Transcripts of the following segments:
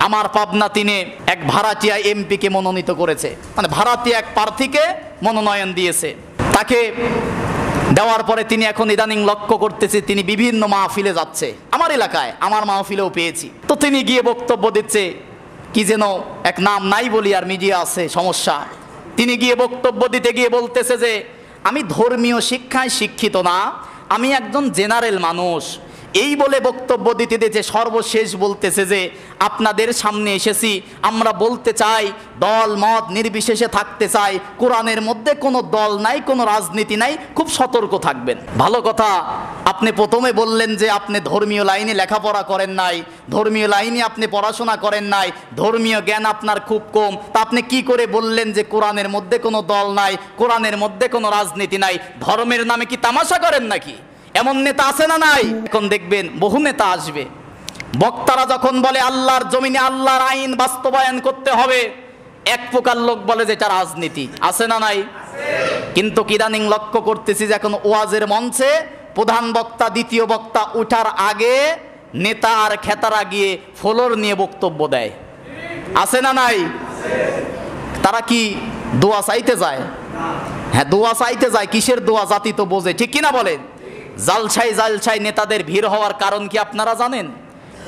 আমার পাবনা তিনে এক ভাড়াটিয়া এমপিকে মনোনীত করেছে, মানে ভাড়াটিয়া এক প্রার্থীকে মনোনয়ন দিয়েছে। তাকে দেওয়ার পরে তিনি এখন ইদানিং লক্ষ্য করতেছে তিনি বিভিন্ন মাহফিলে যাচ্ছে। আমার এলাকায় আমার মাহফিলেও পেয়েছি। তো তিনি গিয়ে বক্তব্য দিচ্ছে, কি যেন এক নাম নাই বলি আর মিডিয়া আছে সমস্যা। তিনি গিয়ে বক্তব্য দিতে গিয়ে বলতেছে যে আমি ধর্মীয় শিক্ষায় শিক্ষিত না, আমি একজন জেনারেল মানুষ। এই বলে বক্তব্য দিতে দিতে সর্বশেষ বলতেছে যে আপনাদের সামনে এসেছি, আমরা বলতে চাই দল মত নির্বিশেষে থাকতে চাই, কোরআনের মধ্যে কোনো দল নাই, কোনো রাজনীতি নাই, খুব সতর্ক থাকবেন। ভালো কথা, আপনি প্রথমে বললেন যে আপনি ধর্মীয় লাইনে লেখাপড়া করেন নাই, ধর্মীয় লাইনে আপনি পড়াশোনা করেন নাই, ধর্মীয় জ্ঞান আপনার খুব কম, তা আপনি কি করে বললেন যে কোরআনের মধ্যে কোনো দল নাই, কোরআনের মধ্যে কোনো রাজনীতি নাই? ধর্মের নামে কি তামাশা করেন নাকি? এমন নেতা আছে না নাই? এখন দেখবেন বহু নেতা আসবে, বক্তারা যখন বলে আল্লাহর জমিনে আল্লাহর আইন বাস্তবায়ন করতে হবে, এক প্রকার লোক বলে যে এটা রাজনীতি। আছে না নাই? কিন্তু ইদানিং লক্ষ্য করতেছি যে এখন ওয়াজের মঞ্চে প্রধান বক্তা দ্বিতীয় বক্তা উঠার আগে নেতা আর খেতারা গিয়ে ফ্লোর নিয়ে বক্তব্য দেয়। আছে না নাই? তারা কি দোয়া চাইতে যায়? হ্যাঁ, দোয়া চাইতে যায়। কিসের দোয়া? জাতি তো বোঝে, ঠিক কিনা বলেন? জালসাই নেতাদের ভিড় হওয়ার কারণ কি আপনারা জানেন?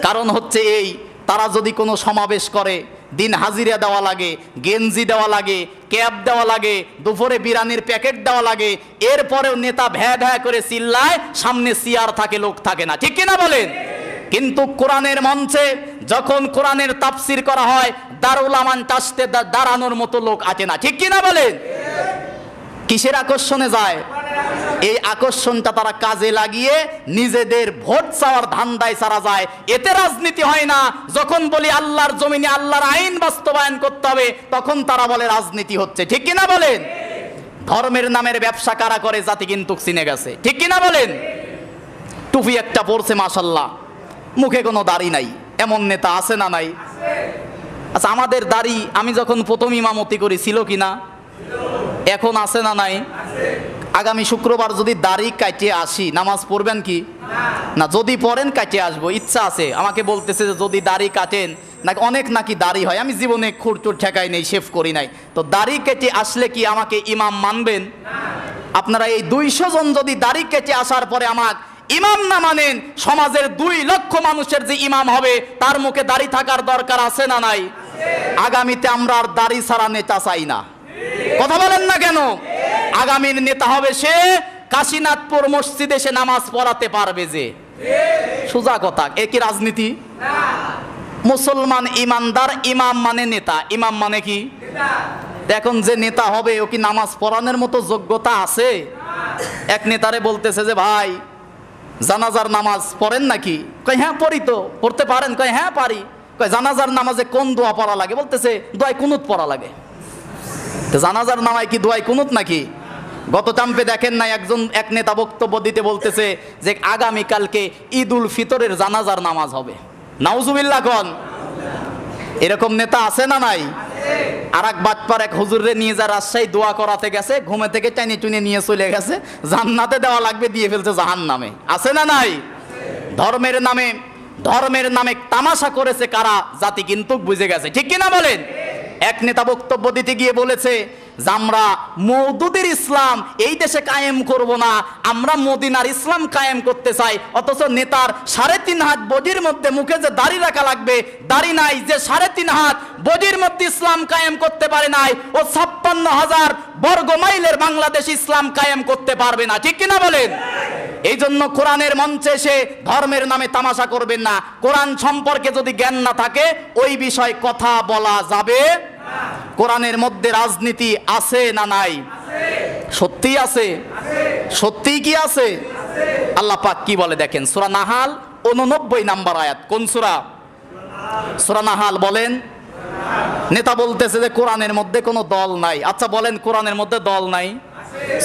কারণ হচ্ছে এই, তারা যদি কোনো সমাবেশ করে দিন হাজিরা দেওয়া লাগে, গেঞ্জি দেওয়া লাগে, ক্যাপ দেওয়া লাগে, দুপুরে বিরিয়ানির প্যাকেট দেওয়া লাগে, এরপরেও নেতা ভ্যা ভ্যা করে চিল্লায়, সামনে চেয়ার থাকে, লোক থাকে না, ঠিক কিনা বলেন? কিন্তু কোরআনের মঞ্চে যখন কোরআনের তাফসির করা হয়, দারুল আমান টাসতে দাঁড়ানোর মতো লোক আছে না, ঠিক কিনা বলেন? কিসের আকর্ষণে যায়? এই আকর্ষণটা তারা কাজে লাগিয়ে নিজেদের ভোট চাওয়ার ধান্দায় সারা যায়। এতে রাজনীতি হয় না। যখন বলি আল্লাহর জমিনে আল্লাহর আইন বাস্তবায়ন করতে হবে, তখন তারা বলে রাজনীতি হচ্ছে, ঠিক কিনা বলেন? ধর্মের নামের ব্যবসা কারা করে জাতি কিন্তু চিনে গেছে, ঠিক কিনা বলেন? টুপি একটা পরছে মাশাল্লাহ, মুখে কোনো দাড়ি নাই, এমন নেতা আছে না নাই? আচ্ছা, আমাদের দাড়ি আমি যখন প্রথম ইমামতি করি ছিল কিনা? এখন আছে না নাই? আগামী শুক্রবার যদি দাড়ি কাটিয়ে আসি, নামাজ পড়বেন কি না? যদি পড়েন কাটিয়ে আসবো, ইচ্ছা আছে। আমাকে বলতেছে যে যদি দাড়ি কাটেন নাকি অনেক নাকি দাড়ি হয়। আমি জীবনে খুরটুর ঠেকাই নেই, শেভ করি নাই। তো দাড়ি কেটে আসলে কি আমাকে ইমাম মানবেন? আপনারা এই 200 জন যদি দাড়ি কেটে আসার পরে আমাকে ইমাম না মানেন, সমাজের 2 লক্ষ মানুষের যে ইমাম হবে তার মুখে দাড়ি থাকার দরকার আছে না নাই? আগামীতে আমরা আর দাড়ি ছাড়া নেতা চাই না। কথা বলেন না কেন? আগামীর নেতা হবে সে কাশীনাথপুর মসজিদে সে নামাজ পড়াতে পারবে যে। সোজা কথা। এ কি রাজনীতি? মুসলমান ইমানদার, ইমাম মানে নেতা। ইমাম মানে কি? এখন যে নেতা হবে ও কি নামাজ পড়ানোর মতো যোগ্যতা আছে? এক নেতারে বলতেছে যে ভাই জানাজার নামাজ পড়েন নাকি? কয় হ্যাঁ পড়ি। তো পড়তে পারেন? কয় হ্যাঁ পারি। কয় জানাজার নামাজে কোন দোয়া পড়া লাগে? বলতেছে দোয়ায় কুনুত পড়া লাগে। জানাজার নামায় কি দোয়ায় কুনুত নাকি? গত চাম্পে দেখেন নাই এক নেতা বক্তব্য দিতে বলতেছে যে আগামীকালকে ঈদুল ফিতরের জানাজার নামাজ হবে। নাউজুবিল্লাহ কোন? এরকম নেতা আছে না নাই? আর এক বাটপার এক হুজুরে নিয়ে যা রাজশাহী দোয়া করাতে গেছে, ঘুমে থেকে টাইনে টুনে নিয়ে চলে গেছে, জান্নাতে দেওয়া লাগবে দিয়ে ফেলছে জাহান্নামে। আছে না নাই? ধর্মের নামে তামাশা করেছে কারা জাতি কিন্তু বুঝে গেছে, ঠিক কিনা বলেন? এক নেতা বক্তব্য দিতে গিয়ে বলেছে যে আমরা মওদুদের ইসলাম এই দেশে কায়েম করব না, আমরা মদিনার ইসলাম কায়েম করতে চাই। অথচ নেতার 3.5 হাত বডির মধ্যে মুখে যে দাড়ি রাখা লাগবে, দাড়ি নাই, যে 3.5 হাত বডির মধ্যে ইসলাম কায়েম করতে পারে নাই, ও 56,000 বর্গ মাইলের বাংলাদেশ ইসলাম কায়েম করতে পারবে না, ঠিক কিনা বলেন? এই জন্য কোরআনের মঞ্চে এসে ধর্মের নামে তামাশা করবেন না। কোরআন সম্পর্কে যদি জ্ঞান না থাকে ওই বিষয়ে কথা বলা যাবে। কোরআনের মধ্যে রাজনীতি আছে না নাই? সত্যি আছে। সত্যি কি আছে? আল্লাহ পাক কি বলে দেখেন, সূরা নাহাল 89 নম্বর আয়াত। কোন সূরা? সূরা নাহাল। বলেন। নেতা বলতেছে যে কোরআনের মধ্যে কোনো দল নাই। আচ্ছা বলেন, কোরআনের মধ্যে দল নাই?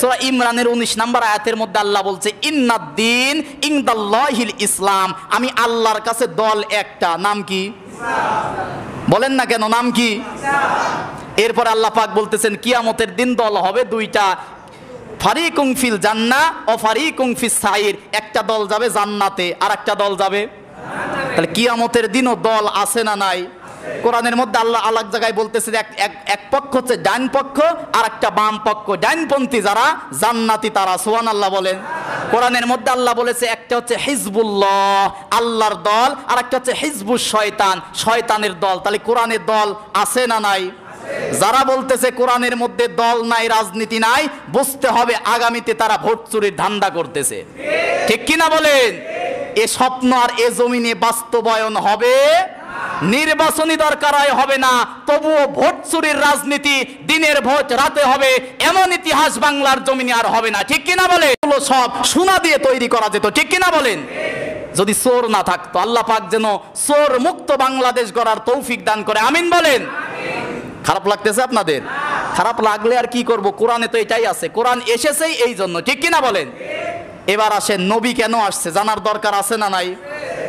সূরা ইমরানের 19 নম্বর আয়াতের মধ্যে আল্লাহ বলছে ইন্নাদ-দীন ইনদাল্লাহিল ইসলাম। আমি আল্লাহর কাছে দল একটা, নাম কি? বলেন না কেন, নাম কি? এরপর আল্লাহ পাক বলতেছেন কিয়ামতের দিন দল হবে 2টা, ফারিকুম ফিল জান্নাহ ও ফারিকুম ফিস সাইর। একটা দল যাবে জান্নাতে আর একটা দল যাবে। তাহলে কিয়ামতের দিনও দল আছে না নাই? কোরআনের মধ্যে আল্লাহ আলাগ জায়গায় বলতেছে যে এক পক্ষ হচ্ছে ডান পক্ষ আর একটা বাম পক্ষ, ডানপন্থী যারা জান্নাতি তারা, সুবহানাল্লাহ বলেন। কোরআনের মধ্যে আল্লাহ বলেছে একটা হচ্ছে হিজবুল্লাহ আল্লাহর দল, আর একটা হচ্ছে হিজবুশ শয়তান শয়তানের দল। তাহলে কোরআনের দল আছে না নাই? যারা বলতেছে কোরআনের মধ্যে দল নাই, রাজনীতি নাই, বুঝতে হবে আগামীতে তারা ভোট চুরির ধান্দা করতেছে, ঠিক কিনা বলেন? এ স্বপ্ন আর এ জমিনে বাস্তবায়ন হবে, নির্বাচনী দরকার হবে না, তবুও ভোট চুরির রাজনীতি দিনের ভোট রাতে হবে, এমন ইতিহাস বাংলার জমিনে আর হবে না, ঠিক কিনা বলে? এগুলো সব সোনা দিয়ে তৈরি করা যেত, ঠিক কিনা বলেন? যদি চোর না থাকতো। আল্লাহ পাক যেন চোর মুক্ত বাংলাদেশ গড়ার তৌফিক দান করে, আমিন বলেন। খারাপ লাগতেছে আপনাদের? খারাপ লাগলে আর কি করব, কোরআনে তো এটাই আছে, কোরআন এসেছেই এই জন্য, ঠিক কিনা বলেন? এবার আসেন নবী কেন আসছে জানার দরকার আছে না নাই?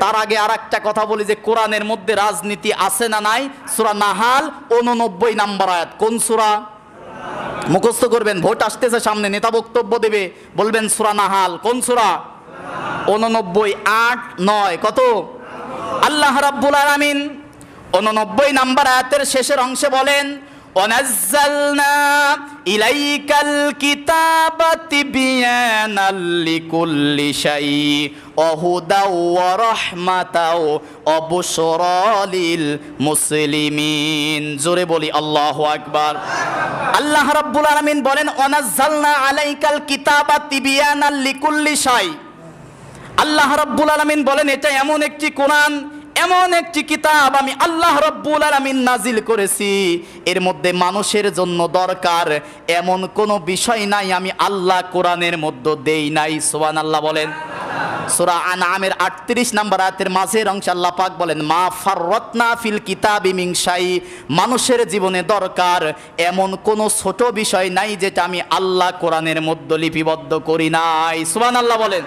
তার আগে আর একটা কথা বলি যে কোরআনের মধ্যে রাজনীতি আছে না নাই? সূরা নাহাল 89 নম্বর আয়াত। কোন সূরা? মুখস্থ করবেন, ভোট আসতেছে সামনে, নেতা বক্তব্য দেবে, বলবেন সূরা নাহাল। কোন সূরা? 89, 8, 9 কত? আল্লাহ রাব্বুল আলামিন 89 নম্বর আয়াতের শেষের অংশে বলেন, وَنَزَّلْنَا إِلَيْكَ الْكِتَابَ تِبْيَانًا لِكُلِّ شَيْءٍ وَهُدًى وَرَحْمَةً وَبُشْرَى لِلْمُسْلِمِينَ। জোরে বলি আল্লাহু আকবার। আল্লাহ রাব্বুল আলামিন বলেন, وَنَزَّلْنَا عَلَيْكَ الْكِتَابَ تِبْيَانًا لِكُلِّ شَيْءٍ। আল্লাহ রাব্বুল আলামিন বলেন এটা এমন একটি কোরআন, এমন একটি কিতাব আমি আল্লাহ রাব্বুল আলামিন নাজিল করেছি, এর মধ্যে মানুষের জন্য দরকার এমন কোনো বিষয় নাই আমি আল্লাহ কোরআনের মধ্যে দেই নাই, সুবহানাল্লাহ বলেন। সূরা আনআমের 38 নম্বর আয়াতের মাঝের অংশে আল্লাহ পাক বলেন, মা ফাররাতনা ফিল কিতাবি মিন শাই, মানুষের জীবনে দরকার এমন কোনো ছোট বিষয় নাই যেটা আমি আল্লাহ কোরআনের মধ্যে লিপিবদ্ধ করি নাই, সুবহানাল্লাহ বলেন।